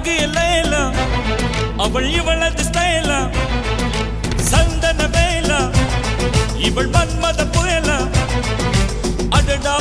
அழகு இல்லையில அவள் இவளது ஸ்டைல சந்தன வேல இவள் மன்மத புயல அடடா